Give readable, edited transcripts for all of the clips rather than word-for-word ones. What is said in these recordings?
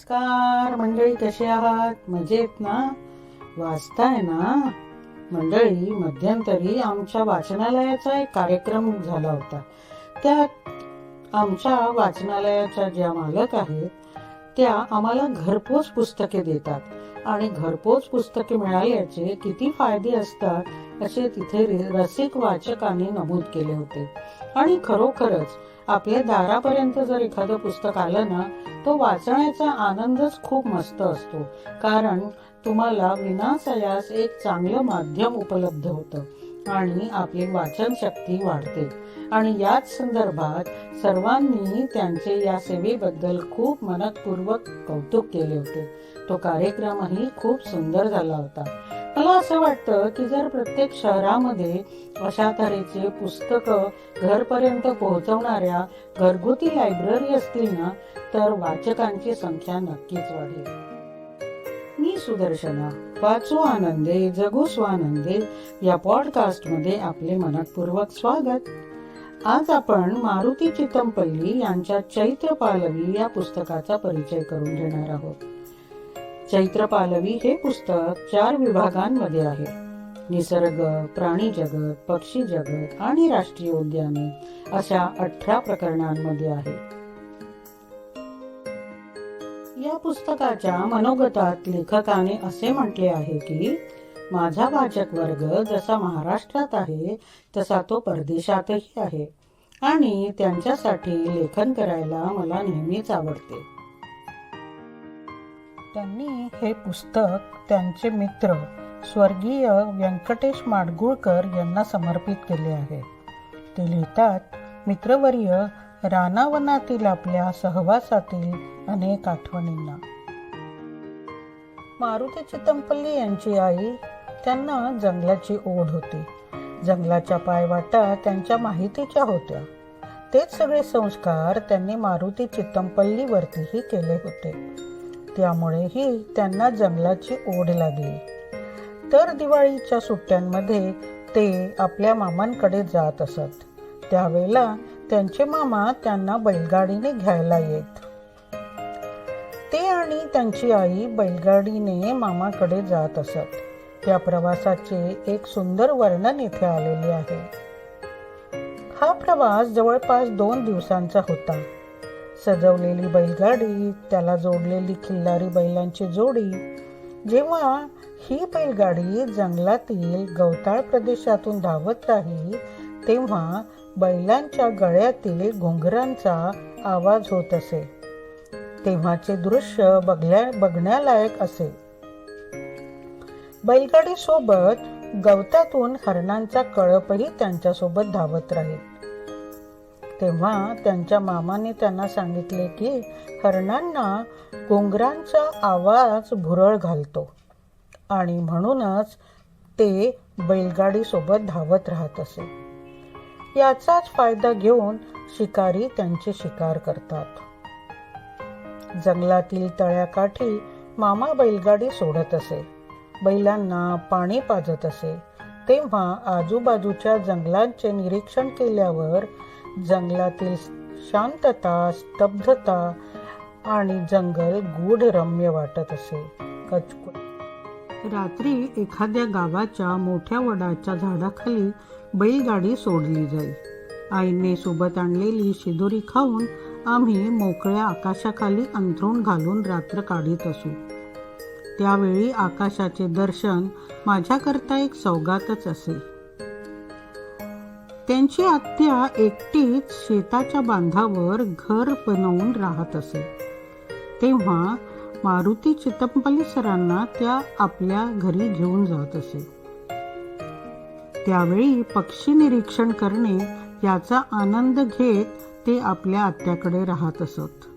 नमस्कार मंडळी, कसे आहात? मजेत ना? वाचताय ना? मंडळी, मध्यंतरी आमच्या वाचनालयाचा एक कार्यक्रम झाला होता. त्यात आमच्या वाचनालयाच्या ज्या मालक आहेत त्या आम्हाला घरपोच पुस्तके देतात आणि घरपोच पुस्तके मिळाल्याचे किती फायदे असतात असे तिथे रसिक वाचकांनी नमूद केले होते. आणि खरोखरच आपल्या दारापर्यंत जर एखादं पुस्तक आलं ना, तो वाचण्याचा आनंदच खूप मस्त असतो. कारण तुम्हाला विनासायास एक चांगलं माध्यम उपलब्ध होतं आणि आपली वाचन शक्ती वाढते. आणि याच संदर्भात सर्वांनी त्यांचे या सेवेबद्दल खूप मनपूर्वक कौतुक केले होते. तो कार्यक्रमही खूप सुंदर झाला होता. मला असं वाटतं की जर प्रत्येक शहरामध्ये अशा तऱ्हेचे पुस्तकं घरपर्यंत पोहोचवणाऱ्या घरगुती लायब्ररी असतील ना, तर वाचकांची संख्या नक्कीच वाढेल. मी सुदर्शना, वाचू आनंदे जगू स्वानंदे या पॉडकास्ट मध्ये आपले मनपूर्वक स्वागत. आज आपण मारुती चितमपल्ली यांच्या चैत्र पालवी या पुस्तकाचा परिचय करून घेणार आहोत. चैत्र पालवी हे पुस्तक 4 विभागांमध्ये आहे. निसर्ग, प्राणी जगत, पक्षी जगत आणि राष्ट्रीय उद्याने अशा 18 प्रकरणांमध्ये आहे. या पुस्तकाच्या मनोगतात लेखकाने असे म्हटले आहे की माझा वाचक वर्ग जसा महाराष्ट्रात आहे तसा तो परदेशातही आहे आणि त्यांच्यासाठी लेखन करायला मला नेहमीच आवडते. त्यांनी हे पुस्तक त्यांचे मित्र स्वर्गीय व्यंकटेश माडगुळकर यांना समर्पित केले आहे. ते लिहितात, मित्रवर्य, रानावनातील आपल्या सहवासातील अनेक आठवणींना. मारुती चितमपल्ली यांची आई, त्यांना जंगलाची ओढ होती. जंगलाच्या पायवाटा त्यांच्या माहितीच्या होत्या. तेच सगळे संस्कार त्यांनी मारुती चितमपल्लीवरतीही केले होते. त्यामुळेही त्यांना जंगलाची ओढ लागली. तर दिवाळीच्या सुट्ट्यांमध्ये ते आपल्या मामांकडे जात असत. त्यावेळेला त्यांचे मामा त्यांना बैलगाडीने घ्यायला येत. ते आणि त्यांची आई बैलगाडीने मामाकडे जात असत. त्या प्रवासाचे एक सुंदर वर्णन इथे आलेले आहे. हा प्रवास जवळपास 2 दिवसांचा होता. सजवलेली बैलगाडी, त्याला जोडलेली खिल्लारी बैलांची जोडी. जेव्हा ही बैलगाडी जंगलातील गवताळ प्रदेशातून धावत राही तेव्हा बैलांच्या गळ्यातील घुंगरांचा आवाज होत असे. तेव्हाचे दृश्य बघण्यालायक असे. बैलगाडी सोबत गवतातून हरणांचा कळपही त्यांच्यासोबत धावत राहील. तेव्हा त्यांच्या मामाने त्यांना सांगितले की हरणांना घुंगरांचा आवाज भुरळ घालतो आणि म्हणूनच ते बैलगाडी सोबत धावत राहत असे. याचाच फायदा घेऊन शिकारी त्यांची शिकार करतात. जंगलातील तळ्याकाठी मामा बैलगाडी सोडत असे. बैलांना पाणी पाजत असे. तेव्हा आजूबाजूच्या जंगलांचे निरीक्षण केल्यावर जंगलातील शांतता, स्तब्धता आणि जंगल गूढ रम्य वाटत असे. रात्री एखाद्या गावाच्या मोठ्या वडाच्या झाडाखाली बैलगाडी सोडली जाई. आईने सोबत आणलेली शिदोरी खाऊन आम्ही मोकळ्या आकाशाखाली अंथरूण घालून रात्र काढीत असू. त्यावेळी आकाशाचे दर्शन माझ्याकरता एक सौगातच असे. त्यांची आत्या एकटीच शेताच्या बांधावर घर बनवून राहत असे. तेव्हा मारुती चितमपल्ली सरांना त्या आपल्या घरी घेऊन जात असे. त्यावेळी पक्षी निरीक्षण करणे याचा आनंद घेत ते आपल्या आत्याकडे राहत असत.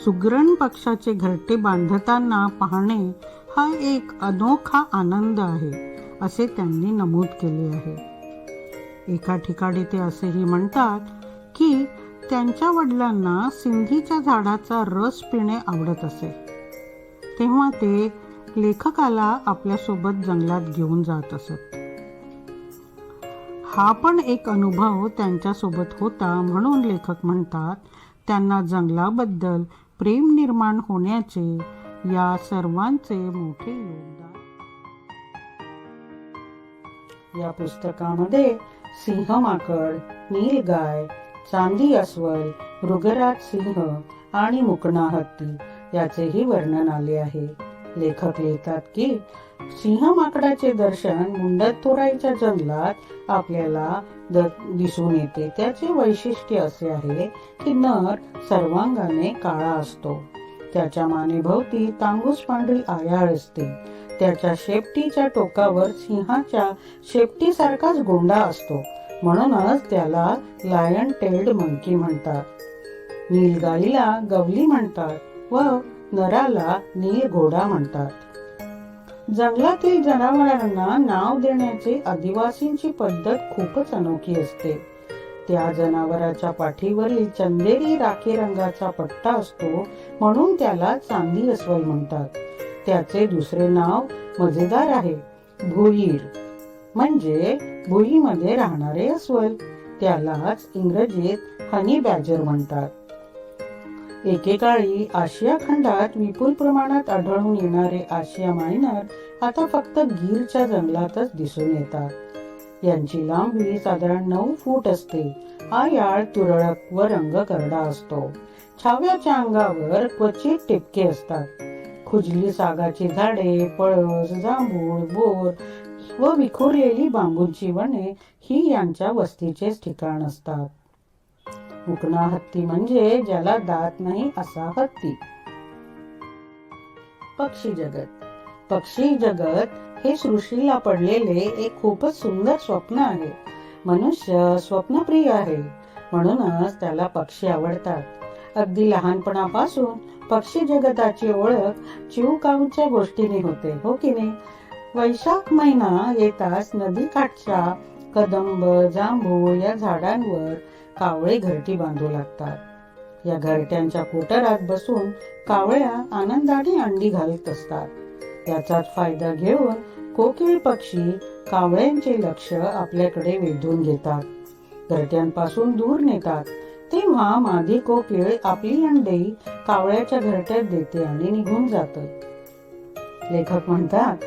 सुगरण पक्षाचे घरटे बांधताना पाहणे हा एक अनोखा आनंद आहे असे त्यांनी नमूद केले आहे. एका ठिकाणी ते असेही म्हणतात की त्यांच्या वडिलांना सिंधीच्या झाडाचा रस पिणे आवडत असे. तेव्हा ते लेखकाला आपल्यासोबत जंगलात घेऊन जात असत. हा पण एक अनुभव त्यांच्यासोबत होता म्हणून लेखक म्हणतात त्यांना जंगलाबद्दल प्रेम निर्माण होण्याचे या सर्वांचे मोठे योगदान. या पुस्तकामध्ये सिंह माकड, नीलगाय, चांदी अस्वल, मृगराज सिंह आणि मुकणा हत्ती याचेही वर्णन आले आहे. लेखक लिहितात की सिंह माकडाचे दर्शन मुंडतोराईच्या जंगलात आपल्याला दिसून येते. त्याचे वैशिष्ट्य असे आहे की नर सर्वांगाने काळा असतो. त्याच्या मानेभोवती तांबूस पांढरी आयाळ असते. त्याच्या शेपटीच्या टोकावर सिंहाच्या शेपटीसारखाच गोंडा असतो. म्हणूनच त्याला लायन टेल्ड मंकी म्हणतात. नीलगाईला गवली म्हणतात व नराला नील घोडा म्हणतात. जंगलातील जनावरांना नाव देण्याची आदिवासींची पद्धत खूपच अनोखी असते. त्या जनावराच्या पाठीवरील चंदेरी राखी रंगाचा पट्टा असतो म्हणून त्याला चांदी अस्वल म्हणतात. त्याचे दुसरे नाव मजेदार आहे, भुईर, म्हणजे भुईमध्ये राहणारे अस्वल. त्यालाच इंग्रजीत हनी बॅजर म्हणतात. एकेकाळी आशिया खंडात विपुल प्रमाणात आढळून येणारे आशिया मायनर आता फक्त गीरच्या जंगलातच दिसून येतात. यांची लांबी साधारण 9 फूट असते. आयाळ तुरळक व रंग करडा असतो. छाव्याच्या अंगावर क्वचित टिपके असतात. खुजली सागाची झाडे, पळस, जांभूळ, बोर व विखुरलेली बांबूंची वने ही यांच्या वस्तीचेच ठिकाण असतात. मुकणा हत्ती म्हणजे ज्याला दात नाही असा हत्ती. पक्षी जगत. पक्षी जगत हे सृष्टीला पडलेले एक खूपच सुंदर स्वप्न आहे. मनुष्य स्वप्नप्रिय आहे म्हणूनच त्याला पक्षी आवडतात. अगदी लहानपणापासून पक्षी जगताची ओळख चिवकाऊच्या गोष्टीने होते, हो की नाही? वैशाख महिना येताच नदीकाठच्या कदंब, जांभूळ या झाडांवर कावळे घरटी बांधू लागतात. या घरट्यांच्या कोटरात बसून कावळ्या आनंदाने अंडी घालत असतात. याचाच फायदा घेऊन कोकिळ पक्षी कावळ्यांचे लक्ष आपल्याकडे वेधून घेतात, घरट्यांपासून दूर नेतात. तेव्हा मादी कोकिळ आपली अंडी कावळ्याच्या घरट्यात देते आणि निघून जाते. लेखक म्हणतात,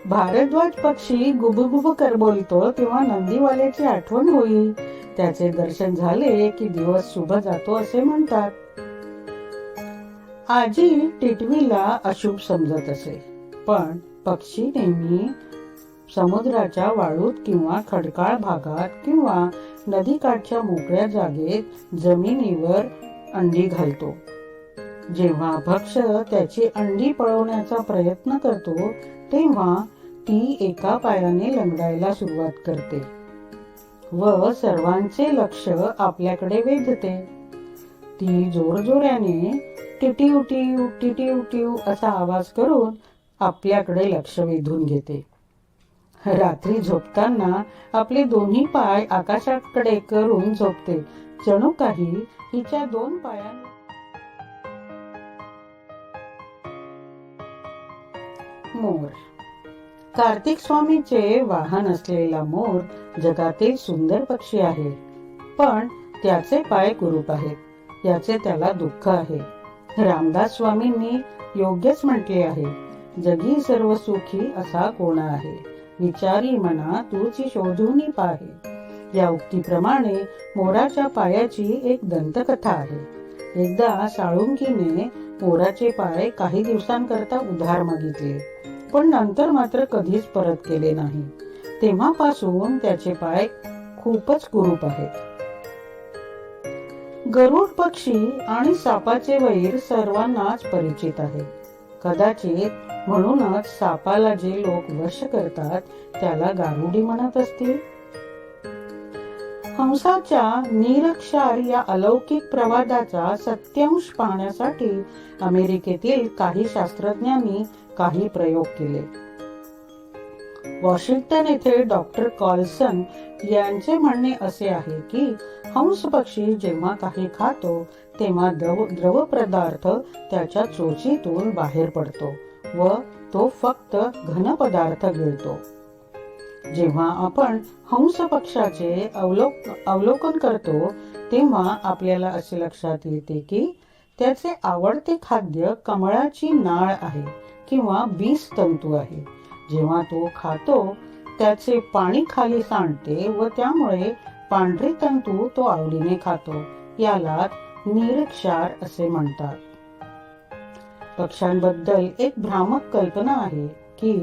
भारद्वाज पक्षी गुबगुब कर बोलतो तेव्हा नंदीवाल्याची आठवण होईल. त्याचे दर्शन झाले की दिवस शुभ जातो असे म्हणतात. आजी टिटवीला अशुभ समजत असे, पण पक्षी नेहमी समुद्राच्या वाळूत किंवा खडकाळ भागात किंवा नदीकाठच्या मोकळ्या जागेत जमिनीवर अंडी घालतो. जेव्हा भक्ष त्याची अंडी पळवण्याचा प्रयत्न करतो तेव्हा ती एका पायाने लंगडायला सुरुवात करते व सर्वांचे लक्ष आपल्याकडे वेधते. ती जोरजोराने टिटिव टिव टिटिव टिव असा आवाज करून आपल्याकडे लक्ष वेधून घेते. रात्री झोपताना आपले दोन्ही पाय आकाशाकडे करून झोपते, जणू काही हिच्या 2 पायांनी. मोर. कार्तिक स्वामीचे वाहन असलेला मोर जगातील सुंदर पक्षी आहे, पण त्याचे पाय कुरूप आहेत याचे त्याला दुःख आहे. रामदास स्वामींनी योग्यच म्हटले आहे, जगी सर्व सुखी असा कोण आहे, विचारी मना तूची शोधूनी पाहे. या उक्तीप्रमाणे मोराच्या पायाची एक दंतकथा आहे. एकदा साळुंकीने मोराचे पाय काही दिवसांकरता उधार मागितले, पण नंतर मात्र कधीच परत केले नाही. तेव्हापासून त्याचे पाय खूपच कुरूप आहेत. गरुड पक्षी आणि सापाचे वैर सर्वांनाच परिचित आहे. कदाचित म्हणूनच सापाला जे लोक वश करतात त्याला गारुडी म्हणत असतील. हंसाच्या निरक्षर या अलौकिक प्रवादाचा सत्यांश पाहण्यासाठी अमेरिकेतील काही शास्त्रज्ञांनी काही प्रयोग केले. वॉशिंग्टन येथे डॉक्टर कॉल्सन यांचे म्हणणे असे आहे की हंस पक्षी जेव्हा काही खातो तेव्हा द्रव पदार्थ त्याच्या चोचीतून बाहेर पडतो व तो फक्त घन पदार्थ गिळतो. जेव्हा आपण हंस पक्षाचे अवलोकन करतो तेव्हा आपल्याला असे लक्षात येते की त्याचे आवडते खाद्य कमळाची नाळ आहे किंवा बीज तंतू आहे. जेव्हा तो खातो त्याचे पाणी खाली सांडते व त्यामुळे पांढरी तंतू तो आवडीने खातो. याला निरक्षार असे म्हणतात. पक्ष्यांबद्दल एक भ्रामक कल्पना आहे की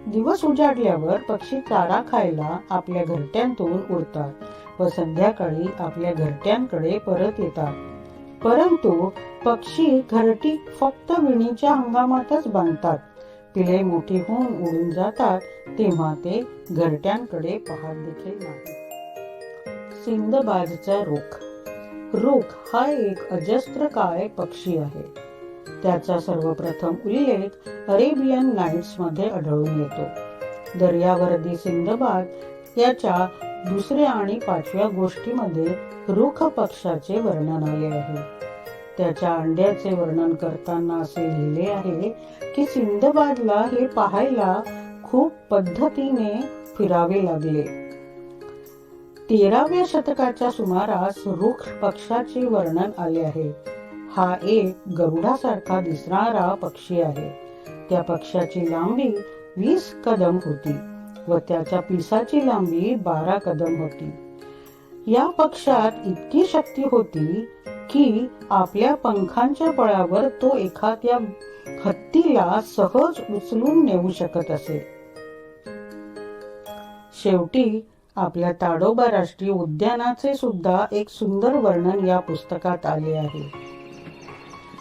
दिवस उजाडल्यावर पक्षी चारा खायला आपल्या घरट्यांतून उडतात व संध्याकाळी आपल्या घरट्यांकडे परत येतात. परंतु पक्षी घरटी फक्त विणीच्या हंगामातच बांधतात. पिले मोठी होऊन उडून जातात तेव्हा ते घरट्यांकडे पाहत देखील नाही. सिंदबादचा रूख. रूख हा एक अजस्त्रकाय पक्षी आहे. त्याचा सर्वप्रथम उल्लेख अरेबियन नाईट्स मध्ये आढळून येतो. दर्यावर्दी सिंदबाद याच्या 2ऱ्या आणि 5व्या गोष्टीमध्ये रूख पक्षाचे वर्णन आले आहे. त्याच्या अंड्याचे वर्णन करताना असे लिहिले आहे की सिंदबादला हे पाहायला खूप पद्धतीने फिरावे लागले. 13व्या शतकाच्या सुमारास रूख पक्षाचे वर्णन आले आहे. हा एक गरुडासारखा दिसणारा पक्षी आहे. त्या पक्षाची लांबी 20 कदम होती व त्याच्या पिसाची लांबी 12 कदम होती. या पक्षात इतकी शक्ती होती की आपल्या पंखांच्या बळावर तो एखाद्या हत्तीला सहज उचलून नेऊ शकत असे. शेवटी आपल्या ताडोबा राष्ट्रीय उद्यानाचे सुद्धा एक सुंदर वर्णन या पुस्तकात आले आहे.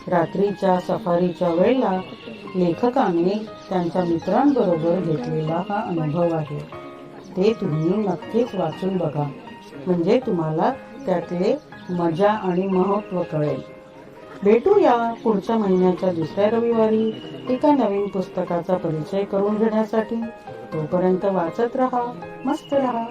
रात्रीच्या सफारीच्या वेळेला लेखकाने त्यांच्या मित्रांबरोबर घेतलेला हा अनुभव आहे. ते तुम्ही नक्कीच वाचून बघा, म्हणजे तुम्हाला त्यातले मजा आणि महत्त्व कळेल. भेटूया पुढच्या महिन्याच्या 2ऱ्या रविवारी एका नवीन पुस्तकाचा परिचय करून घेण्यासाठी. तोपर्यंत वाचत रहा, मस्त रहा.